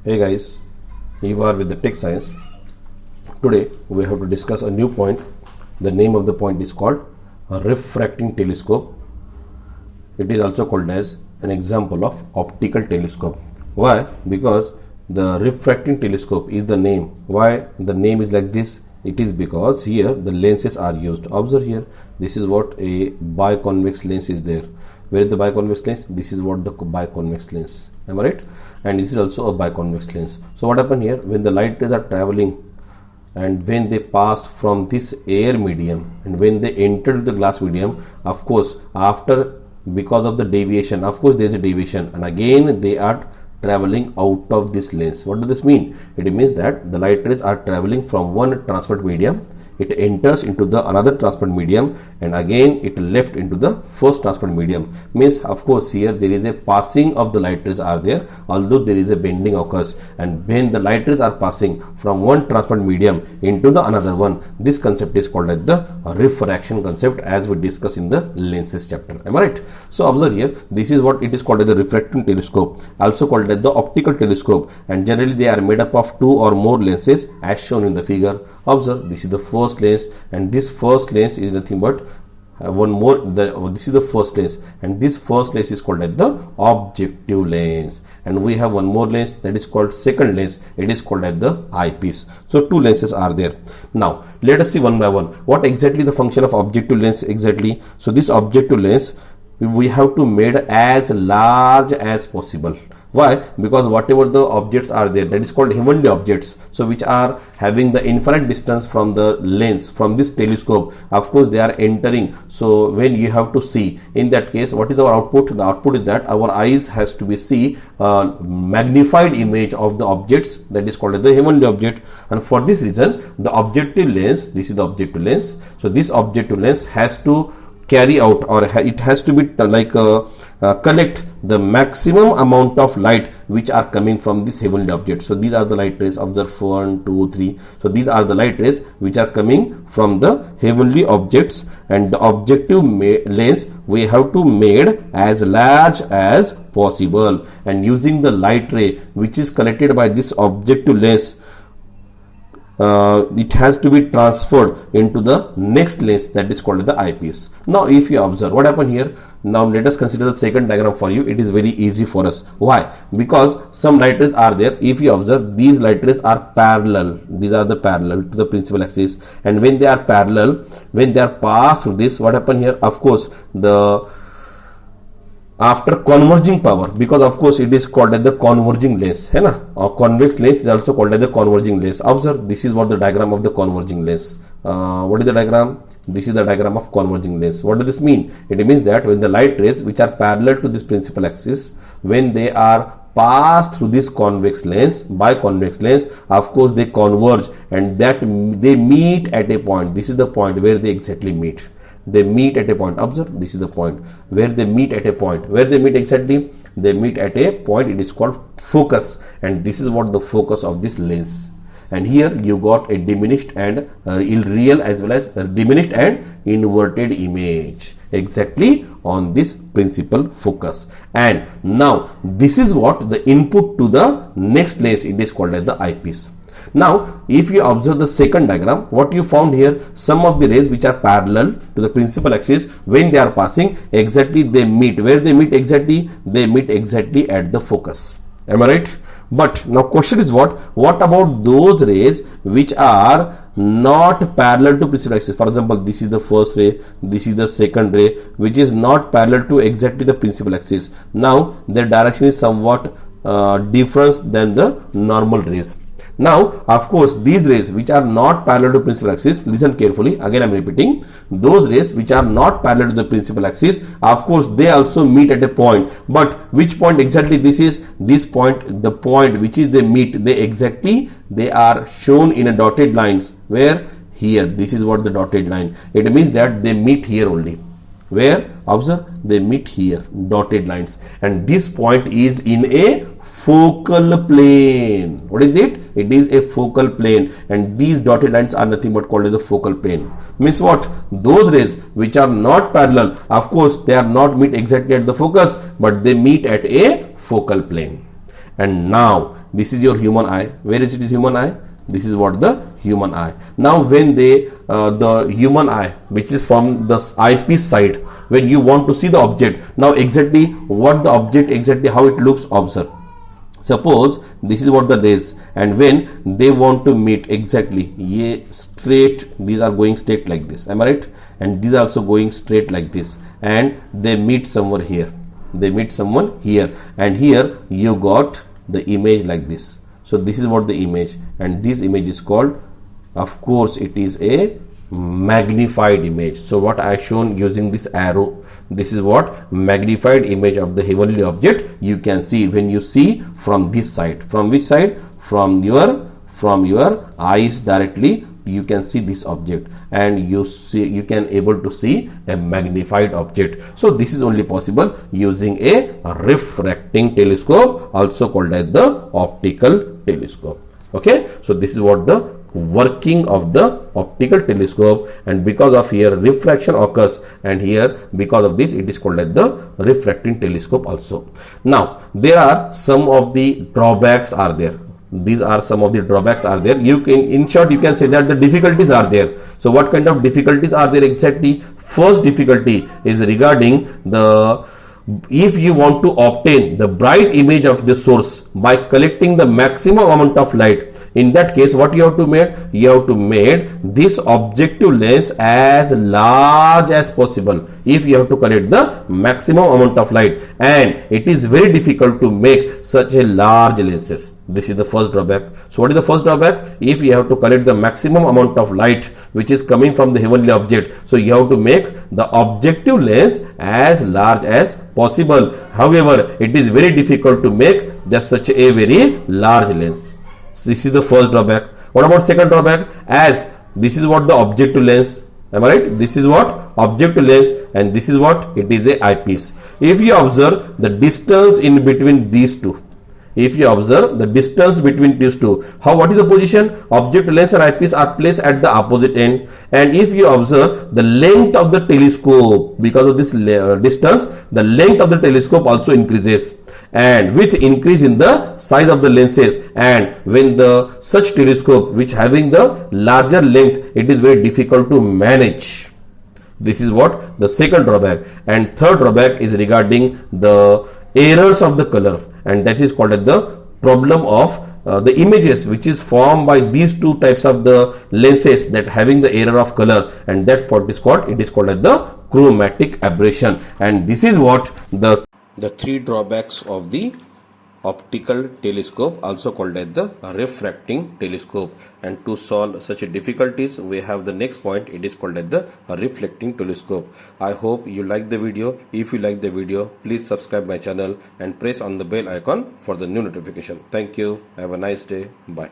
Hey guys, you are with the Tech Science. Today we have to discuss a new point. The name of the point is called a refracting telescope. It is also called as an example of optical telescope. Why? Because the refracting telescope is the name. Why the name is like this? It is because here the lenses are used. Observe here, this is what a biconvex lens is there. Where is the biconvex lens? This is what the biconvex lens. Am I right? And this is also a biconvex lens. So what happened here, when the light rays are traveling and when they passed from this air medium and when they entered the glass medium, of course after, because of the deviation, of course there is a deviation, and again they are traveling out of this lens. What does this mean? It means that the light rays are traveling from one transparent medium, it enters into the another transparent medium, and again it left into the first transparent medium. Means of course here there is a passing of the light rays are there, although there is a bending occurs, and when the light rays are passing from one transparent medium into the another one, this concept is called as the refraction concept, as we discuss in the lenses chapter. Am I right? So observe here, this is what it is called as the refracting telescope, also called as the optical telescope, and generally they are made up of two or more lenses as shown in the figure. Observe, this is the first lens, and this first lens is nothing but one more. This is the first lens, and this first lens is called as the objective lens, and we have one more lens that is called second lens. It is called as the eyepiece. So two lenses are there. Now let us see one by one what exactly the function of objective lens exactly. So this objective lens we have to made as large as possible. Why? Because whatever the objects are there, that is called heavenly objects, so which are having the infinite distance from the lens, from this telescope, of course they are entering. So when you have to see, in that case what is our output? The output is that our eyes has to be see magnified image of the objects, that is called the heavenly object. And for this reason the objective lens, this is the objective lens, so this objective lens has to carry out, or it has to be collect the maximum amount of light which are coming from this heavenly object. So these are the light rays. Observe 1, 2, 3. So these are the light rays which are coming from the heavenly objects, and the objective lens we have to made as large as possible, and using the light ray which is collected by this objective lens, it has to be transferred into the next lens, that is called the eyepiece. Now if you observe what happened here, now let us consider the second diagram for you. It is very easy for us. Why? Because some light rays are there. If you observe, these light rays are parallel. These are the parallel to the principal axis, and when they are parallel, when they are passed through this, what happened here? Of course the after converging power, because of course it is called as the converging lens, है ना? Or convex lens is also called as the converging lens. Observe, this is what the diagram of the converging lens. What is the diagram? This is the diagram of converging lens. What does this mean? It means that when the light rays which are parallel to this principal axis, when they are passed through this convex lens, biconvex lens, of course they converge, and that they meet at a point. This is the point where they exactly meet. They meet at a point. Observe, this is the point where they meet at a point. Where they meet exactly? They meet at a point. It is called focus, and this is what the focus of this lens. And here you got a diminished and real as well as diminished and inverted image exactly on this principal focus. And now this is what the input to the next lens. It is called as the eyepiece. Now if you observe the second diagram, what you found here, some of the rays which are parallel to the principal axis, when they are passing exactly they meet. Where they meet exactly? They meet exactly at the focus. Am I right? But now question is what about those rays which are not parallel to principal axis? For example, this is the first ray, this is the second ray, which is not parallel to exactly the principal axis. Now their direction is somewhat different than the normal rays. Now of course these rays which are not parallel to principal axis, listen carefully, again I am repeating, those rays which are not parallel to the principal axis, of course they also meet at a point. But which point exactly this is? This point, the point which is they meet, they are shown in a dotted lines. Where? Here, this is what the dotted line. It means that they meet here only. Where? Observe, they meet here, dotted lines, and this point is in a focal plane. What is it? It is a focal plane, and these dotted lines are nothing but called as the focal plane. Means what? Those rays which are not parallel, of course they are not meet exactly at the focus, but they meet at a focal plane. and now this is your human eye. Where is it is human eye? This is what the human eye. Now when they the human eye, which is from the eyepiece side, when you want to see the object, now exactly what the object, exactly how it looks, observe. Suppose this is what the rays, and when they want to meet exactly straight, these are going straight like this, am I right? And these are also going straight like this, and they meet somewhere here. They meet someone here, and here you got the image like this. So this is what the image, and this image is called, of course, it is a magnified image. So what I shown using this arrow, this is what magnified image of the heavenly object you can see when you see from this side. From which side? From your eyes directly you can see this object, and you can able to see a magnified object. So this is only possible using a refracting telescope, also called as the optical telescope. Okay, so this is what the working of the optical telescope, and because of here refraction occurs, and here because of this it is called as the refracting telescope also. Now there are some of the drawbacks are there. These are some of the drawbacks are there. You can, in short, you can say that the difficulties are there. So what kind of difficulties are there exactly? First difficulty is regarding the, if you want to obtain the bright image of the source by collecting the maximum amount of light, in that case what you have to make? You have to make this objective lens as large as possible if you have to collect the maximum amount of light, and it is very difficult to make such a large lenses. This is the first drawback. So what is the first drawback? If you have to collect the maximum amount of light which is coming from the heavenly object, so you have to make the objective lens as large as possible. However, it is very difficult to make just such a very large lens. So this is the first drawback. What about second drawback? As this is what the objective lens, am I right? This is what objective lens, and this is what it is a eyepiece. If you observe the distance in between these two, if you observe the distance between these two, what is the position? Object lens and eyepiece are placed at the opposite end, and if you observe the length of the telescope, because of this distance, the length of the telescope also increases, and with increase in the size of the lenses, and when the such telescope which having the larger length, it is very difficult to manage. This is what the second drawback. And third drawback is regarding the errors of the color, and that is called as the problem of the images which is formed by these two types of the lenses that having the error of color, and that what is called, it is called as the chromatic aberration. And this is what the three drawbacks of the optical telescope, also called as the refracting telescope. And to solve such difficulties, we have the next point, it is called as the reflecting telescope. I hope you like the video. If you like the video, please subscribe my channel and press on the bell icon for the new notification. Thank you. Have a nice day. Bye.